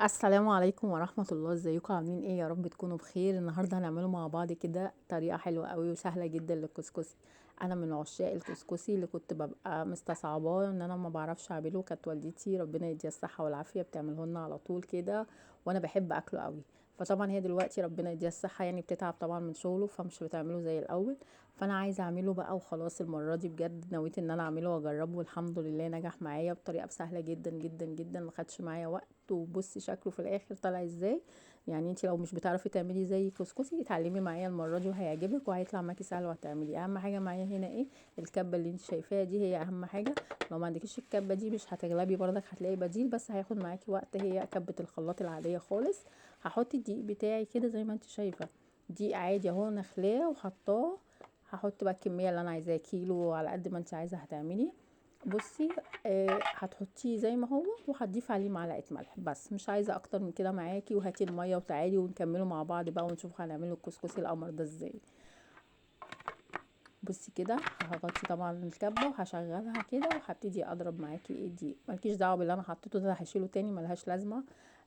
السلام عليكم ورحمة الله. ازيكم عاملين ايه؟ يا رب تكونوا بخير. النهاردة هنعمله مع بعض كده طريقة حلوة قوي وسهلة جدا للكسكسي. انا من عشاق الكسكسي اللي كنت ببقى مستصعباه ان انا ما بعرفش اعمله. كانت والدتي ربنا يديها الصحة والعافية بتعمله لنا على طول كده، وانا بحب اكله قوي. فطبعا هي دلوقتي ربنا يديها الصحة يعني بتتعب طبعا من شغله، فمش بتعمله زي الاول. فانا عايزة اعمله بقى وخلاص. المرة دي بجد نويت ان انا اعمله واجربه، والحمد لله نجح معايا بطريقة سهلة جدا جدا جدا، ما خدش معايا وقت. وبصي شكله في الاخر طلع ازاي. يعني انت لو مش بتعرفي تعملي زي كسكسي اتعلمي معايا المره دي وهيعجبك وهيطلع معاكي سهل وهتعملي. اهم حاجه معايا هنا ايه؟ الكبه اللي انت شايفاها دي هي اهم حاجه. لو ما عندكيش الكبه دي مش هتغلبي برضك، هتلاقي بديل بس هياخد معاكي وقت. هي كبه الخلاط العاديه خالص. هحط الدقيق بتاعي كده زي ما انت شايفه، دقيق عادي اهو نخلاه وحطاه. هحط بقى الكميه اللي انا عايزاها، كيلو على قد ما انت عايزه هتعملي. بصي هتحطيه زي ما هو وهتضيف عليه معلقه ملح بس، مش عايزه اكتر من كده معاكي. وهاتي الميه وتعالي ونكمله مع بعض بقى ونشوف هنعمله الكسكسي القمر ده ازاي. بصي كده هغطي طبعا الكبه وهشغلها كده وهبتدي اضرب معاكي ايه دي. مالكيش دعوه باللي انا حطيته ده، هشيله تاني ملهاش لازمه.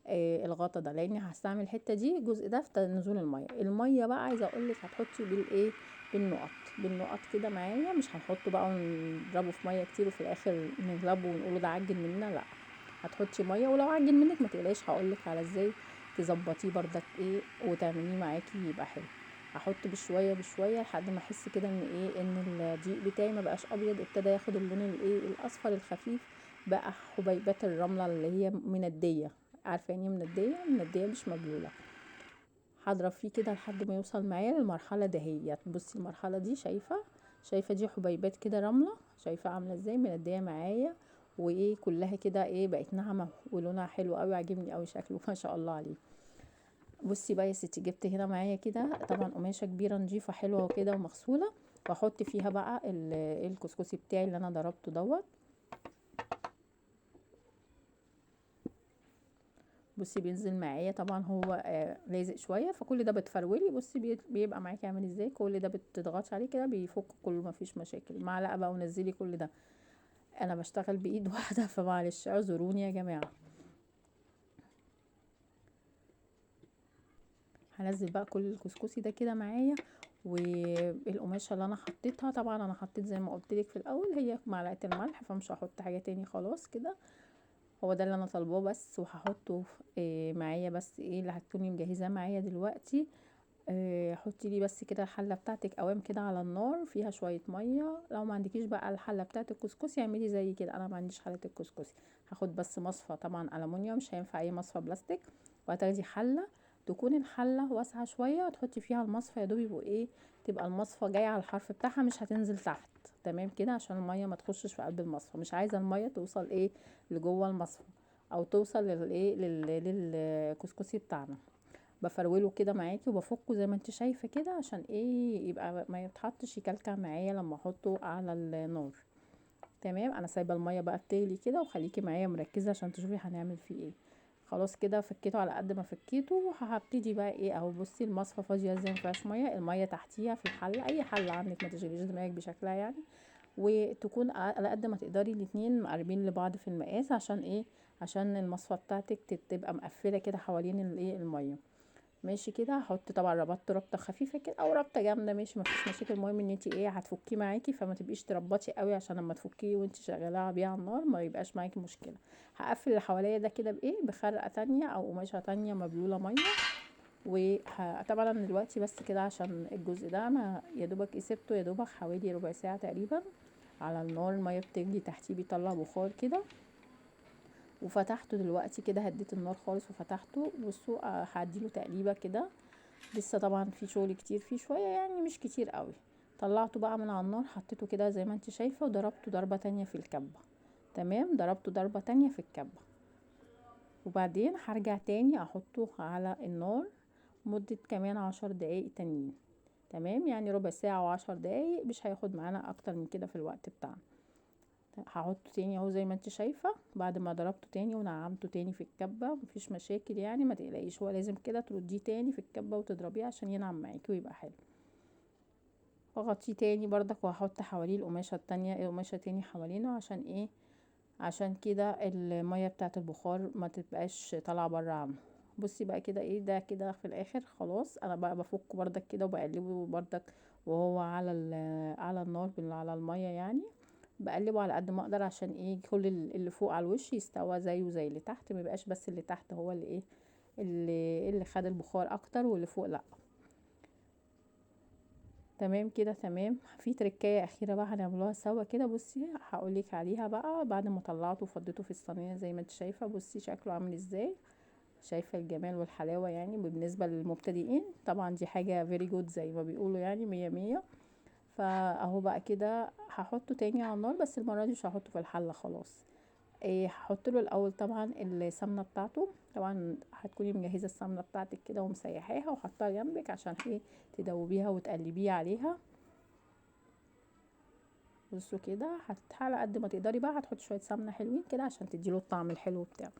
الغطا ده لاني هستعمل الحته دي الجزء ده في نزول الميه. الميه بقى عايزه اقولك هتحطي بالايه؟ بالنقط. بالنقط كده معايا، مش هنحطه بقى ونضربه في ميه كتير وفي الاخر نغلبه ونقوله ده عجن مننا، لا. هتحطي ميه، ولو عجن منك ما تقلقيش هقولك على ازاي تظبطيه بردك ايه وتعمليه معاكي يبقى حلو. هحط بشويه بشويه لحد ما احس كده ان ايه، ان الدقيق بتاعي ما بقاش ابيض، ابتدى ياخد اللون الايه الاصفر الخفيف. بقى حبيبات الرمله اللي هي منديه. عارفه يعني ايه منديه؟ منديه مش مبلوله. هضرب فيه كده لحد ما يوصل معايا للمرحله دهيت. بصي المرحله دي شايفه دي حبيبات كده رمله، شايفه عامله ازاي منديه معايا. وايه كلها كده ايه بقت ناعمه ولونها حلو قوي، عاجبني قوي شكله ما شاء الله عليه. بصي بقى يا ستي، جبت هنا معايا كده طبعا قماشه كبيره نظيفه حلوه وكده ومغسوله، واحط فيها بقى الكسكسي بتاعي اللي انا ضربته دوت. بصي بينزل معايا طبعا هو لازق شويه، فكل ده بتفرولي. بصي بيبقى معاكي عامل ازاي. كل ده بتضغطي عليه كده بيفك كله، ما فيش مشاكل. معلقه بقى ونزلي كل ده. انا بشتغل بايد واحده فمعلش اعذروني يا جماعه. هنزل بقى كل الكسكسي ده كده معايا. والقماشه اللي انا حطيتها طبعا انا حطيت زي ما قلت لك في الاول هي معلقه الملح، فمش هحط حاجه تاني خلاص كده. هو ده اللي انا طالباه بس. وهحطه معايا بس ايه اللي هتكوني مجهزاه معايا دلوقتي. حطي لي بس كده الحله بتاعتك قوام كده على النار فيها شويه ميه. لو ما عندكيش بقى الحله بتاعت الكسكسي اعملي زي كده، انا ما عنديش حله الكسكسي. هاخد بس مصفى طبعا الومنيوم، مش هينفع اي مصفى بلاستيك. وهتاخدي حله تكون الحله واسعه شويه وتحطي فيها المصفى يا دوب يبقوا ايه، تبقى المصفى جايه على الحرف بتاعها مش هتنزل تحت. تمام كده عشان الميه ما تخشش في قلب المصفى. مش عايزه الميه توصل ايه لجوه المصفى، او توصل للايه للكسكسي بتاعنا. بفروله كده معاكي وبفكه زي ما انت شايفه كده عشان ايه يبقى ما يتحطش يكلكع معايا لما احطه على النار. تمام. انا سايبه الميه بقى بتغلي كده، وخليكي معايا مركزه عشان تشوفي هنعمل فيه ايه. خلاص كده فكيته على قد ما فكيته. هبتدي بقى ايه اهو. بصي المصفى فاضيه ازاي مفيهاش ميه، الميه تحتيها في الحله، اي حله عندك ما تشغليش دماغك بشكلها يعني. وتكون على قد ما تقدري الاتنين مقربين لبعض في المقاس. عشان ايه؟ عشان المصفى بتاعتك تبقى مقفله كده حوالين الايه الميه. ماشي كده. هحط طبعا ربطته ربطه خفيفه كده او ربطه جامده، ماشي مفيش مشاكل. المهم ان انت ايه هتفكيه معاكي، فما تبقيش تربطي قوي عشان لما تفكيه وانت شغاله بيه على النار ما يبقاش معاكي مشكله. هقفل اللي ده كده بايه، بخرقه تانية او قماشه تانية مبلوله ميه. وطبعا انا دلوقتي بس كده عشان الجزء ده انا يا دوبك سبته يا دوبك حوالي ربع ساعه تقريبا على النار. الميه بتغلي تحتيه بيطلع بخار كده. وفتحته دلوقتي كده، هديت النار خالص وفتحته. بصوا هديله تقليبه كده. لسه طبعا في شغل كتير فيه شويه يعني مش كتير قوي. طلعته بقى من على النار، حطيته كده زي ما انت شايفه وضربته ضربه تانية في الكبه. تمام. ضربته ضربه تانية في الكبه. وبعدين هرجع تاني احطه على النار مدة كمان 10 دقايق تانيين. تمام. يعني ربع ساعة و10 دقايق، مش هياخد معانا اكتر من كده في الوقت بتاعنا. هحطه تاني اهو زي ما انت شايفة بعد ما ضربته تاني ونعمته تاني في الكبة. مفيش مشاكل يعني ما تقلقيش، هو لازم كده ترديه تاني في الكبة وتضربيه عشان ينعم معاكي ويبقى حلو. واغطيه تاني بردك وهحط حواليه القماشة التانية، قماشة تاني حوالينه. عشان ايه؟ عشان كده المية بتاعه البخار ما تبقاش طالعه بره عنه. بصي بقى كده ايه ده كده في الاخر خلاص. انا بقى بفكه بردك كده وبقلبه بردك وهو على على النار على المية يعني. بقلبه على قد ما اقدر عشان ايه كل اللي فوق على الوش يستوى زيه زي اللي تحت، ما يبقاش بس اللي تحت هو اللي ايه اللي خد البخار اكتر واللي فوق لا. تمام كده تمام. في تركايه اخيره بقى هنعملوها سوا كده. بصي هقولك عليها بقى بعد ما طلعته وفضيته في الصينيه زي ما انت شايفه. بصي شكله عامل ازاي، شايفه الجمال والحلاوه يعني. بالنسبه للمبتدئين طبعا دي حاجه فيري جود زي ما بيقولوا يعني، مية مية. فاهو بقى كده هحطه تاني على النار، بس المره دي مش هحطه في الحله خلاص. ايه هحط له الاول طبعا السمنه بتاعته. طبعا هتكوني مجهزه السمنه بتاعتك كده ومسيحاها وحطها جنبك عشان ايه تدوبيها وتقلبيها عليها. بصوا كده على قد ما تقدري بقى هتحطي شويه سمنه حلوين كده عشان تديله الطعم الحلو بتاعه.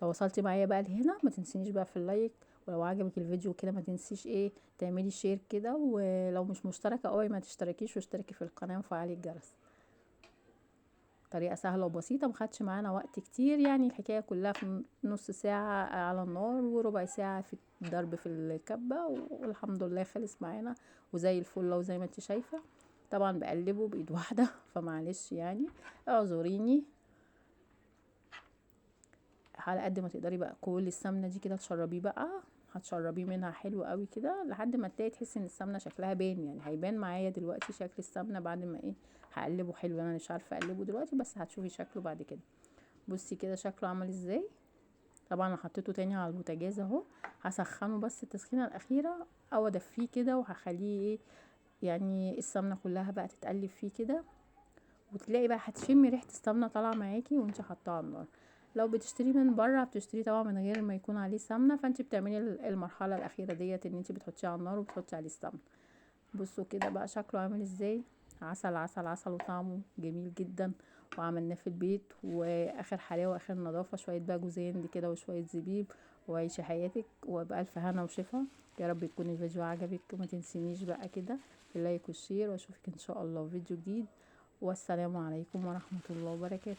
لو وصلتي معايا بقى لهنا ما تنسينيش بقى في اللايك، ولو عجبك الفيديو كده ما تنسيش ايه تعملي شير كده، ولو مش مشتركه اوعي ما تشتركيش واشتركي في القناه وفعلي الجرس. طريقه سهله وبسيطه مخدش معانا وقت كتير يعني. الحكايه كلها في نص ساعه على النار وربع ساعه في الضرب في الكبه والحمد لله خلص معانا وزي الفل وزي ما انت شايفه. طبعا بقلبه بايد واحده فمعلش يعني اعذريني. على قد ما تقدري بقى كل السمنه دي كده تشربيه بقى، هتشربيه منها حلو قوي كده لحد ما تلاقي تحسي ان السمنه شكلها باين يعني. هيبان معايا دلوقتي شكل السمنه بعد ما ايه هقلبه حلو. انا مش عارفه اقلبه دلوقتي بس هتشوفي شكله بعد كده. بصي كده شكله عمل ازاي. طبعا انا حطيته تاني على البوتاجاز اهو. هسخنه بس التسخينه الاخيره او ادفيه كده وهخليه ايه يعني السمنه كلها بقى تتقلب فيه كده، وتلاقي بقى هتشمي ريحه السمنه طالعه معاكي وانت حاطاه على النار. لو بتشتريه من بره بتشتريه طبعا من غير ما يكون عليه سمنه، فانت بتعملي المرحله الاخيره ديت ان انت بتحطيه على النار وبتحطي عليه السمنه. بصوا كده بقى شكله عامل ازاي. عسل عسل عسل وطعمه جميل جدا وعملناه في البيت واخر حلاوه واخر نظافه. شويه بقى جوز هند كده وشويه زبيب وعيشي حياتك وبألف هنا وشفا. يا رب يكون الفيديو عجبك وما تنسينيش بقى كده في اللايك والشير، واشوفك ان شاء الله في فيديو جديد. والسلام عليكم ورحمه الله وبركاته.